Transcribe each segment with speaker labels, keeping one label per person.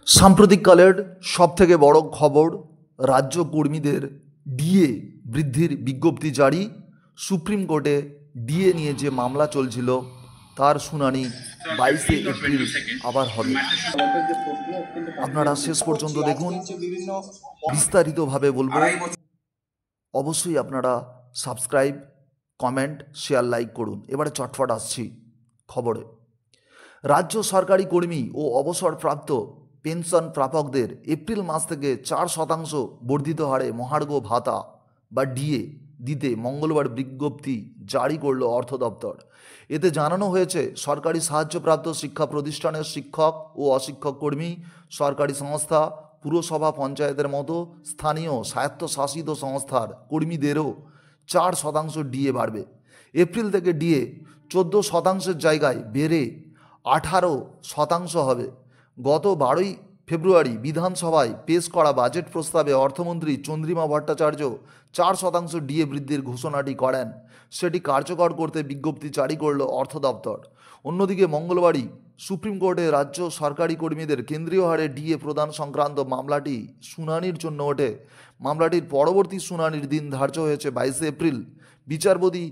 Speaker 1: সাম্প্রতিককালের সবথেকে বড় খবর, রাজ্য কর্মীদের ডিএ বৃদ্ধির বিজ্ঞপ্তি জারি। সুপ্রিম কোর্টে ডিএ নিয়ে যে মামলা চলছিল তার শুনানি 22শে এপ্রিল আবার হবে। আপনারা শেষ পর্যন্ত দেখুন, বিস্তারিতভাবে বলবো। অবশ্যই আপনারা সাবস্ক্রাইব, কমেন্ট, শেয়ার, লাইক করুন। এবারে চটফট আসছি খবরে। রাজ্য সরকারি কর্মী ও অবসরপ্রাপ্ত পেনশন প্রাপকদের এপ্রিল মাস থেকে 4% বর্ধিত হারে মহার্ঘ ভাতা বা ডিএ দিতে মঙ্গলবার বিজ্ঞপ্তি জারি করল অর্থ দপ্তর। এতে জানানো হয়েছে, সরকারি সাহায্যপ্রাপ্ত শিক্ষা প্রতিষ্ঠানের শিক্ষক ও অশিক্ষক কর্মী, সরকারি সংস্থা, পুরসভা, পঞ্চায়েতের মতো স্থানীয় স্বায়ত্তশাসিত সংস্থার কর্মীদেরও 4% ডিএ বাড়বে। এপ্রিল থেকে ডিএ 14%-এর জায়গায় বেড়ে 18% হবে। গত 12ই ফেব্রুয়ারি বিধানসভায় পেশ করা বাজেট প্রস্তাবে অর্থমন্ত্রী চন্দ্রিমা ভট্টাচার্য 4% ডিএ বৃদ্ধির ঘোষণাটি করেন। সেটি কার্যকর করতে বিজ্ঞপ্তি জারি করল অর্থ দপ্তর। অন্যদিকে মঙ্গলবারই সুপ্রিম কোর্টে রাজ্য সরকারি কর্মীদের কেন্দ্রীয় হারে ডিএ প্রদান সংক্রান্ত মামলাটি শুনানির জন্য ওঠে। মামলাটির পরবর্তী শুনানির দিন ধার্য হয়েছে 22শে এপ্রিল। বিচারপতি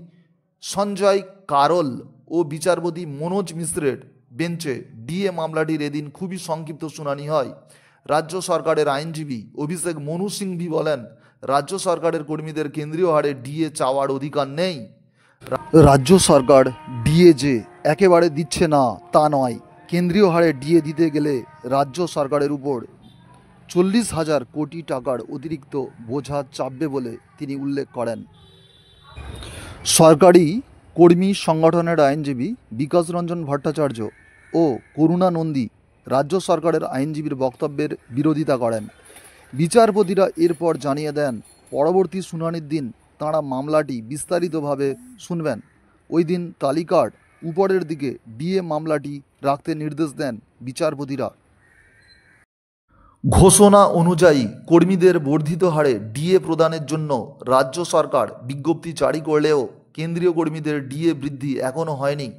Speaker 1: সঞ্জয় কারোল ও বিচারপতি মনোজ মিশ্রের বেঞ্চে ডিএ মামলাটির এদিন খুবই সংক্ষিপ্ত শুনানি হয়। রাজ্য সরকারের আইনজীবী অভিষেক মনু সিংভি বলেন, রাজ্য সরকারের কর্মীদের কেন্দ্রীয় হারে ডিএ চাওয়ার অধিকার নেই। রাজ্য সরকার ডিএ যে একেবারে দিচ্ছে না তা নয়, কেন্দ্রীয় হারে ডিএ দিতে গেলে রাজ্য সরকারের উপর 40,000 কোটি টাকার অতিরিক্ত বোঝা চাপবে বলে তিনি উল্লেখ করেন। সরকারি কর্মী সংগঠনের আইনজীবী বিকাশ রঞ্জন ভট্টাচার্য ও করুণা নন্দী রাজ্য সরকারের আইনজীবীর বক্তব্যের বিরোধিতা করেন। বিচারপতিরা এরপর জানিয়ে দেন, পরবর্তী শুনানির দিন তাঁরা মামলাটি বিস্তারিতভাবে শুনবেন। ওই দিন তালিকার উপরের দিকে ডিএ মামলাটি রাখতে নির্দেশ দেন বিচারপতিরা। ঘোষণা অনুযায়ী কর্মীদের বর্ধিত হারে ডিএ প্রদানের জন্য রাজ্য সরকার বিজ্ঞপ্তি জারি করলেও কেন্দ্রীয় কর্মীদের ডিএ বৃদ্ধি এখনও হয়নি।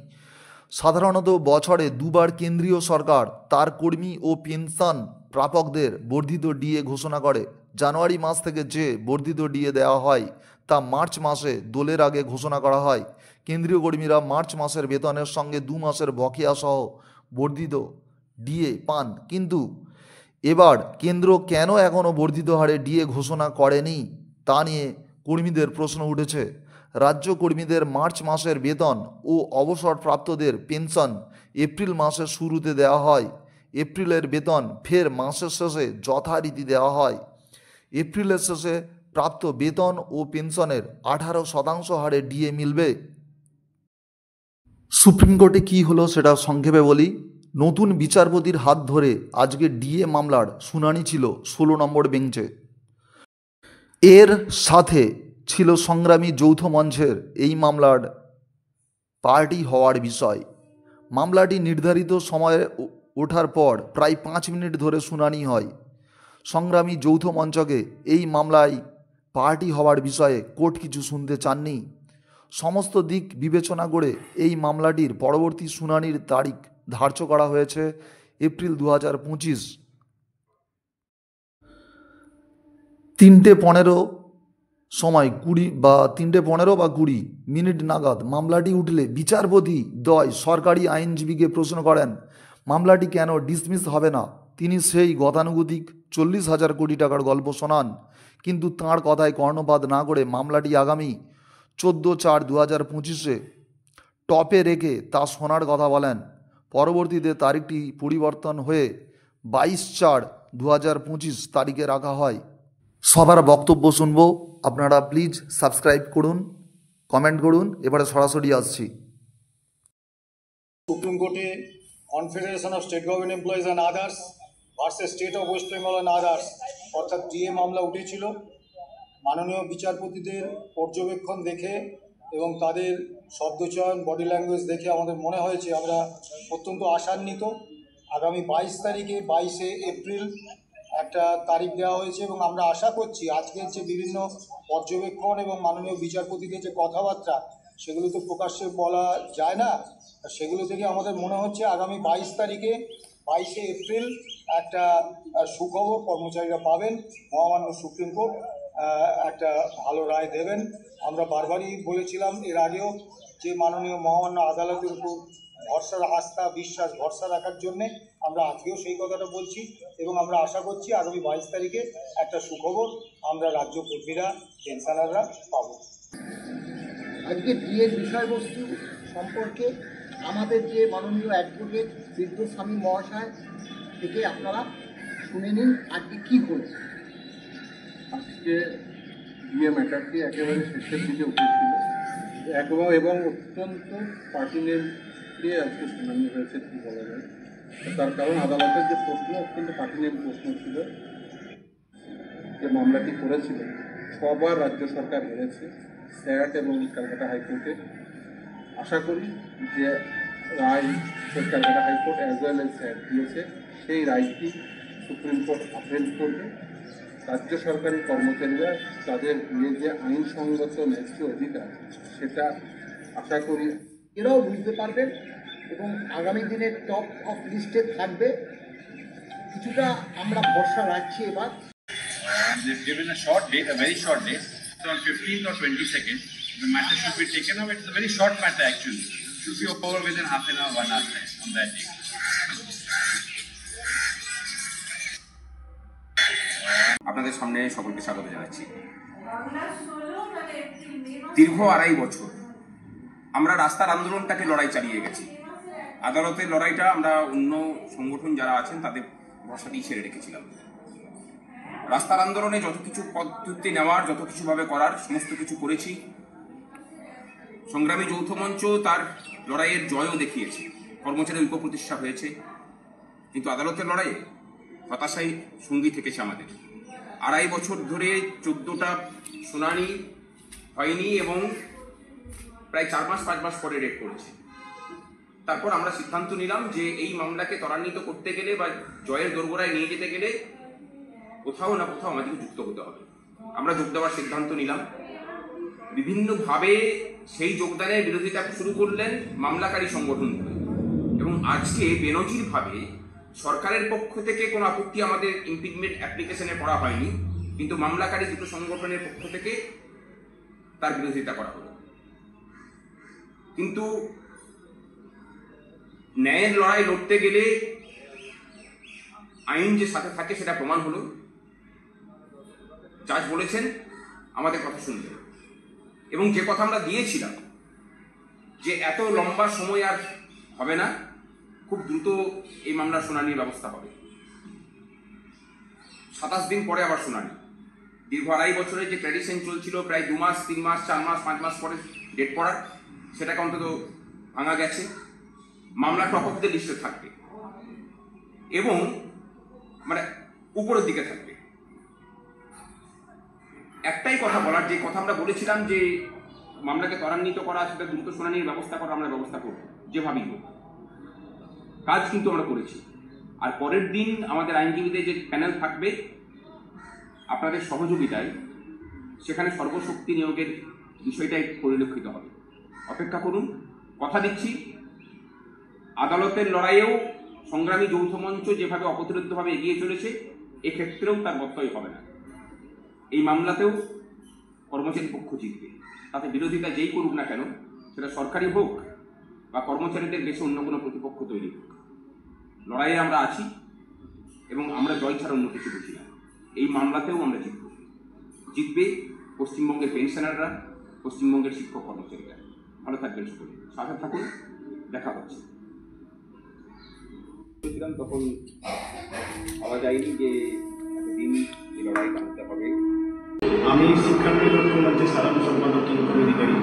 Speaker 1: সাধারণত বছরে দুবার কেন্দ্রীয় সরকার তার কর্মী ও পেনশন প্রাপকদের বর্ধিত ডিএ ঘোষণা করে। জানুয়ারি মাস থেকে যে বর্ধিত ডিএ দেওয়া হয় তা মার্চ মাসে দোলের আগে ঘোষণা করা হয়। কেন্দ্রীয় কর্মীরা মার্চ মাসের বেতনের সঙ্গে 2 মাসের বকেয়া সহ বর্ধিত ডিএ পান। কিন্তু এবার কেন্দ্র কেন এখনও বর্ধিত হারে ডিএ ঘোষণা করেনি তা নিয়ে কর্মীদের প্রশ্ন উঠেছে। রাজ্য কর্মীদের মার্চ মাসের বেতন ও অবসরপ্রাপ্তদের পেনশন এপ্রিল মাসের শুরুতে দেওয়া হয়। এপ্রিলের বেতন ফের মাসের শেষে যথারীতি দেওয়া হয়। এপ্রিলের শেষে প্রাপ্ত বেতন ও পেনশনের 18% হারে ডিএ মিলবে। সুপ্রিম কোর্টে কী হলো সেটা সংক্ষেপে বলি। নতুন বিচারপতির হাত ধরে আজকে ডিএ মামলার শুনানি ছিল 16 নম্বর বেঞ্চে। এর সাথে ছিল সংগ্রামী যৌথ মঞ্চের এই মামলার পার্টি হওয়ার বিষয়। মামলাটি নির্ধারিত সময়ে ওঠার পর প্রায় 5 মিনিট ধরে শুনানি হয়। সংগ্রামী যৌথ মঞ্চকে এই মামলায় পার্টি হওয়ার বিষয়ে কোর্ট কিছু শুনতে চাননি। সমস্ত দিক বিবেচনা করে এই মামলাটির পরবর্তী শুনানির তারিখ ধার্য করা হয়েছে এপ্রিল 2025 3:15 সময় 3:15 বা 20 মিনিট নাগাদ মামলাটি উঠলে বিচারপতি দ্বয় সরকারি আইনজীবীকে প্রশ্ন করেন, মামলাটি কেন ডিসমিস হবে না। তিনি সেই গতানুগতিক 40,000 কোটি টাকার গল্প শোনান, কিন্তু তাঁর কথায় কর্ণপাত না করে মামলাটি আগামী 14/4/2025 টপে রেখে তা শোনার কথা বলেন। পরবর্তীতে তারিখটি পরিবর্তন হয়ে 22/4/2025 তারিখে রাখা হয়। সবার বক্তব্য শুনব। আপনারা প্লিজ সাবস্ক্রাইব করুন, কমেন্ট করুন। এবারে সরাসরি আসছি।
Speaker 2: সুপ্রিম কোর্টে confederation of state government employees and others versus state of West Bengal and others অর্থাৎ ডিএ মামলা উঠেছিল। মাননীয় বিচারপতিদের পর্যবেক্ষণ দেখে এবং তাদের শব্দচয়ন, বডি ল্যাঙ্গুয়েজ দেখে আমাদের মনে হয়েছে আমরা অত্যন্ত আশান্বিত। আগামী 22 তারিখে 22শে এপ্রিল একটা তারিখ দেওয়া হয়েছে এবং আমরা আশা করছি আজকের যে বিভিন্ন পর্যবেক্ষণ এবং মাননীয় বিচারপতিদের যে কথাবার্তা সেগুলো তো প্রকাশ্যে বলা যায় না, সেগুলো থেকে আমাদের মনে হচ্ছে আগামী 22 তারিখে 22শে এপ্রিল একটা সুখবর কর্মচারীরা পাবেন। মহামান্য সুপ্রিম কোর্ট একটা ভালো রায় দেবেন। আমরা বারবারই বলেছিলাম এর আগেও যে মাননীয় মহামান্য আদালতের উপর ভরসা, আস্থা, বিশ্বাস, ভরসা রাখার জন্যে আমরা আজকেও সেই কথাটা বলছি এবং আমরা আশা করছি আগামী 22 তারিখে একটা সুখবর আমরা রাজ্য কর্মীরা, পেনশনাররা পাব।
Speaker 3: আজকে বিয়ের বিষয়বস্তু সম্পর্কে আমাদের যে মাননীয় অ্যাডভোকেট বিদ্যুৎস্বামী মহাশয় থেকে আপনারা শুনে নিন আজকে কী হয়েছে।
Speaker 4: আজকে বিয়ে ম্যাটারটি একেবারে শেষের দিকে উঠেছিল এবং অত্যন্ত পার্টিনেন্টলি আজকে শুনানি হয়েছে কী বলা যায়। তার কারণ আদালতের যে প্রশ্ন অত্যন্ত পার্টিনেন্ট প্রশ্ন ছিল। যে মামলাটি করেছিল 6 বার রাজ্য সরকার হেরেছে স্যাট এবং ক্যালকাটা হাইকোর্টে। আশা করি যে রায় Calcutta high court as well as SAT দিয়েছে সেই রায়টি সুপ্রিম কোর্ট আপেল করবে। রাজ্য সরকারি কর্মচারীরা তাদের যে আইনসঙ্গত ন্যায্য অধিকার সেটা আশা করি
Speaker 3: এরাও বুঝতে পারবেন এবং আগামী দিনে টপ অফ লিস্টে থাকবে। কিছুটা আমরা ভরসা রাখছি এবার।
Speaker 5: They've given a short date, a very short date. So on 15th or 22nd, the matter should be taken up. It's a very short matter actually. Should be over within half an hour, 1 hour time on that day.
Speaker 6: আপনাদের সামনে সকলকে স্বাগত জানাচ্ছি। দীর্ঘ 2.5 বছর আমরা রাস্তার আন্দোলনটাকে লড়াই চালিয়ে গেছি। আদালতের লড়াইটা আমরা অন্য সংগঠন যারা আছেন তাদের ভরসাতেই ছেড়ে রেখেছিলাম। রাস্তার আন্দোলনে যত কিছু পদ্ধতি নেওয়ার, যত কিছুভাবে করার সমস্ত কিছু করেছি। সংগ্রামী যৌথ মঞ্চ তার লড়াইয়ের জয়ও দেখিয়েছে, কর্মচারী ঐক্য প্রতিষ্ঠা হয়েছে। কিন্তু আদালতের লড়াইয়ে হতাশাই সঙ্গী থেকেছে আমাদের। 2.5 বছর ধরে 14টা শুনানি হয়নি এবং প্রায় 4 মাস 5 মাস পরে ডেট করেছে। তারপর আমরা সিদ্ধান্ত নিলাম যে এই মামলাকে ত্বরান্বিত করতে গেলে বা জয়ের দোরগোড়ায় নিয়ে যেতে গেলে কোথাও না কোথাও আমাদেরকে যুক্ত হতে হবে। আমরা যোগ দেওয়ার সিদ্ধান্ত নিলাম। বিভিন্নভাবে সেই যোগদানের বিরোধিতা শুরু করলেন মামলাকারী সংগঠনগুলো এবং আজকে বেনজিরভাবে সরকারের পক্ষ থেকে কোনো আপত্তি আমাদের ইমপিচমেন্ট অ্যাপ্লিকেশনে করা হয়নি, কিন্তু মামলাকারী দুটো সংগঠনের পক্ষ থেকে তার বিরোধিতা করা হলো। কিন্তু ন্যায়ের লড়াই লড়তে গেলে আইন যে সাথে থাকে সেটা প্রমাণ হলো। জাজ বলেছেন আমাদের কথা শুনবে এবং যে কথা আমরা দিয়েছিলাম যে এত লম্বা সময় আর হবে না, খুব দ্রুত এই মামলার শুনানির ব্যবস্থা হবে। 27 দিন পরে আবার শুনানি। দীর্ঘ 2.5 বছরের যে ট্র্যাডিশন চলছিল প্রায় 2 মাস 3 মাস 4 মাস 5 মাস পরে ডেট পড়ার, সেটাকে অন্তত ভাঙা গেছে। মামলা টপ অফ দ্য লিস্টে থাকবে এবং মানে উপরের দিকে থাকবে। একটাই কথা বলার, যে কথা আমরা বলেছিলাম যে মামলাকে ত্বরান্বিত করা, সেটা দ্রুত শুনানির ব্যবস্থা করা, আমরা ব্যবস্থা করব যেভাবেই হোক। কাজ কিন্তু আমরা করেছি। আর পরের দিন আমাদের আইনজীবীদের যে প্যানেল থাকবে আপনাদের সহযোগিতায়, সেখানে সর্বশক্তি নিয়োগের বিষয়টাই পরিলক্ষিত হবে। অপেক্ষা করুন। কথা দিচ্ছি আদালতের লড়াইয়েও সংগ্রামী যৌথ মঞ্চ যেভাবে অপ্রতিরোধ্যভাবে এগিয়ে চলেছে, এক্ষেত্রেও তার ব্যত্যয় হবে না। এই মামলাতেও কর্মচারী পক্ষ জিতবে। তাতে বিরোধিতা যেই করুক না কেন, সেটা সরকারি হোক বা কর্মচারীদের দেশে অন্য কোনো প্রতিপক্ষ তৈরি হোক, লড়াইয়ে আমরা আছি এবং আমরা জয় ছাড়া অন্য কিছু বুঝি না। এই মামলাতেও আমরা জিতবে পশ্চিমবঙ্গের পেনশনাররা, পশ্চিমবঙ্গের শিক্ষক কর্মচারীরা। ভালো থাকবেন সকলে, সাথে থাকুন, দেখা হচ্ছে। তখন ভাবা যায়নি যে এতদিন এই লড়াই টানতে হবে।
Speaker 7: আমি শিক্ষার্থী ঐক্য মঞ্চের সাধারণ সম্পাদক কিঙ্কর অধিকারী।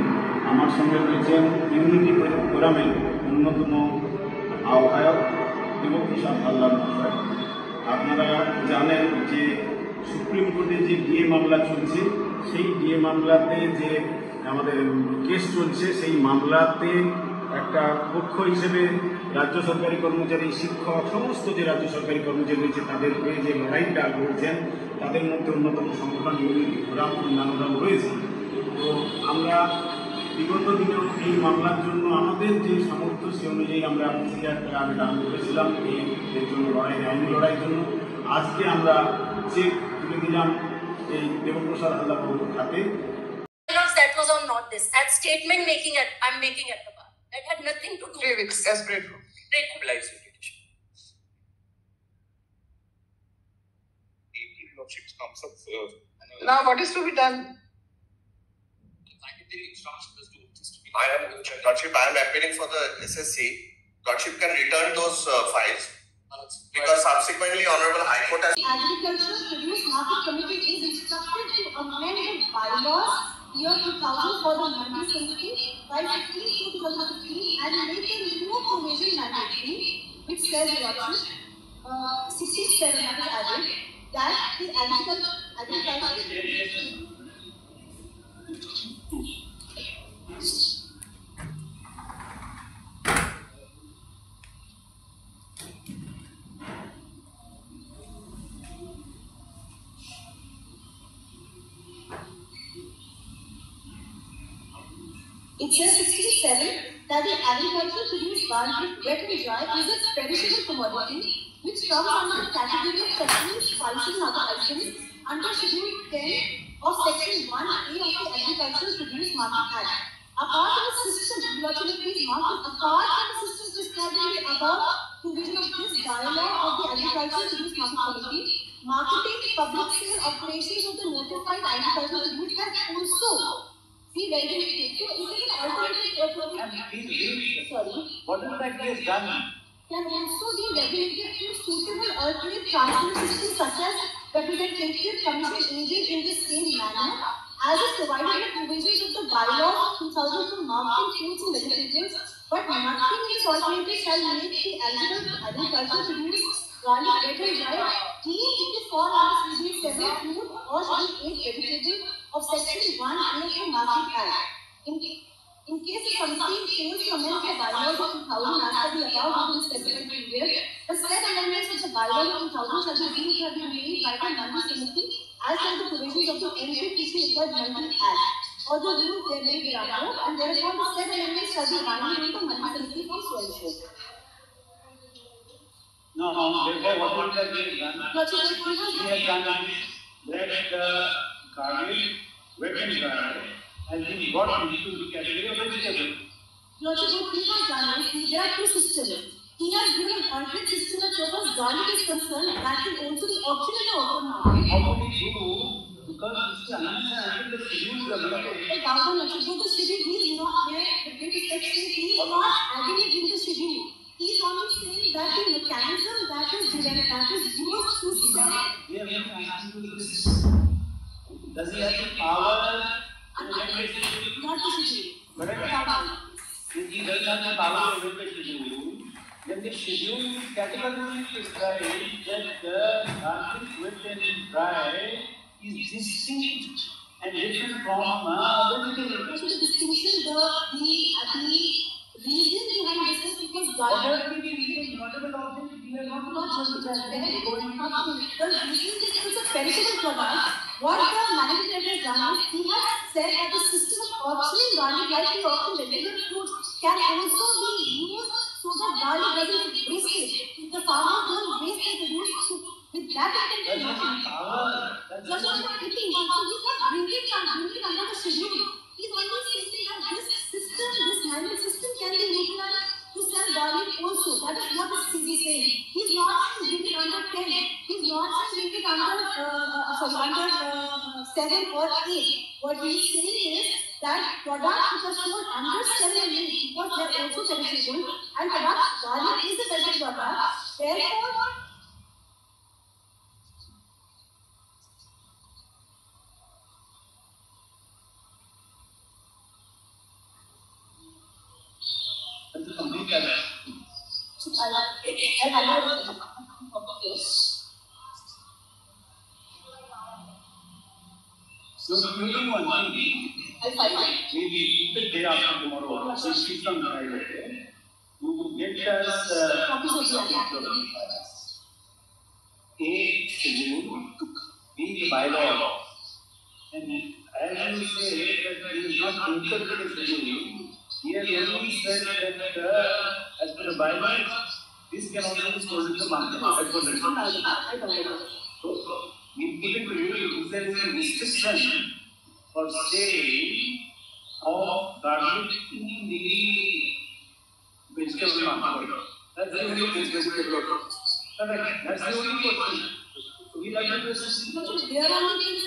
Speaker 7: আমার সঙ্গে রয়েছেন ইউনিটি ফোরামের অন্যতম আহ্বায়ক দেবকী হালদার মহাশয়। আপনারা জানেন যে সুপ্রিম কোর্টে যে ডিএ মামলা চলছে, সেই ডিএ মামলাতে যে আমাদের কেস চলছে, সেই মামলাতে একটা পক্ষ হিসেবে রাজ্য সরকারি কর্মচারী, শিক্ষক, সমস্ত যে রাজ্য সরকারি কর্মচারী রয়েছে তাদের হয়ে যে লড়াইটা লড়ছেন, তাদের মধ্যে অন্যতম সংগঠন ইউনিটি ফোরাম, অন্যান্যরাও রয়েছে। তো আমরা বিগত দিনেও এই মামলার জন্য আমাদের যে সামর্থ্য সেই অনুযায়ী আমরা 25,000 টাকা আমি দান করেছিলাম এর জন্য আইনি লড়াইয়ের জন্য। আজকে আমরা চেক তুলে দিলাম এই দেবপ্রসাদ হালদারবাবুর হাতে।
Speaker 8: That was on not this. At statement making I'm making at the bar. That had nothing to do with this.
Speaker 9: That's grateful.
Speaker 8: Grateful.
Speaker 9: Comes up, now what is to be done?
Speaker 10: I am Lordship. I am appealing for the SSC. Lordship can return those files because subsequently Honorable High Court has.
Speaker 8: Agriculture Produce Market Committee is instructed to amend the bylaws year 2000 for the multi-sensitivity by 15/2015 and make a new provision mandatory, which says Lordship 67 has added that the agriculture. It says 67 that the agricultural produce barley, wet and dry, is a perishable commodity which comes under the category of chutneys, spices and other items under Schedule 10 of Section 1A of the Agricultural Produce Market Act. Apart from the system, apart from the systems described in the above provision of this dialogue of the Agricultural Produce Market Committee, marketing, public sale operations of the notified agricultural produce can also be regulated. So it is an alternative
Speaker 9: What is that he has done?
Speaker 8: Can also be regulated through suitable alternate transfer systems such as representative commission agent in the same manner as is provided in the provisions of the bylaw 2000 for marketing fruits and vegetables, but nothing in this alternative shall make the agricultural produce garlic, wet and dry deemed to fall under Schedule 7 fruit or Schedule 8 vegetable of Section 1A of the Market Act. In case the committee fails to amend the bylaws of 2000 as per the above within the specified period, the said amendments of the bylaws of 2000 shall be deemed to have been made by the Multi-Committee as per the provisions of the NPPC required Multi Act or the rules therein thereafter, and therefore the said amendments shall be binding on the Multi-Committee for so and so.
Speaker 7: No, therefore what is that he has done? He has done that the garlic, wet and dry, has been brought into the category of vegetable.
Speaker 8: Lordship, what he has done is, there are two systems. He has given an alternate system as far as garlic is concerned, that can also be auctioned in the open market.
Speaker 7: How could he do? Because this is until the schedules are made.
Speaker 8: But Dr. Lordship, the schedule, he is not here, the British text says he is not aggregate in the schedule. He is only saying that the mechanism that is developed, that is used to sell.
Speaker 7: We have been asking you this. Does he have the power to regulate the schedule?
Speaker 8: Not the schedule.
Speaker 7: If he does not have the power to regulate the schedule, then the schedule categorically describes that the garlic, wet and dry is distinct and different from vegetable.
Speaker 8: So the distinction, the reason behind this is because
Speaker 7: Whatever
Speaker 8: garlic.
Speaker 7: may be reason, whatever object we are not
Speaker 8: The reason is it's a perishable product. What the manufacturer has done is he has said that the system of auctioning garlic like we auction regular fruits can also be used so that garlic doesn't get wasted. The farmers don't waste their produce. So with that intention, just not eating. So he's not bringing under the schedule. He's only saying that this system, this manual system can be utilized to sell garlic also. That is what is CZ saying. He's not saying bring it under 10. He's not saying bring it under 7 or 8. What he's saying is that products which are sold under 7 and 8 because they are also perishable and garlic is a perishable product. Therefore,
Speaker 7: That's a complete error. So, including one thing, maybe the day after tomorrow, we'll see some Friday. You will get us
Speaker 8: copies of the act.
Speaker 7: A schedule, B the bylaw, and as you say that we will not interpret the schedule, he has only said that the
Speaker 9: as per the bylaw, this can also be sold in the market as per the So, we put it to you, if there is a restriction for sale of garlic in the vegetable market. That's the only vegetable market. Correct. That's the only question. So we like to
Speaker 8: There are only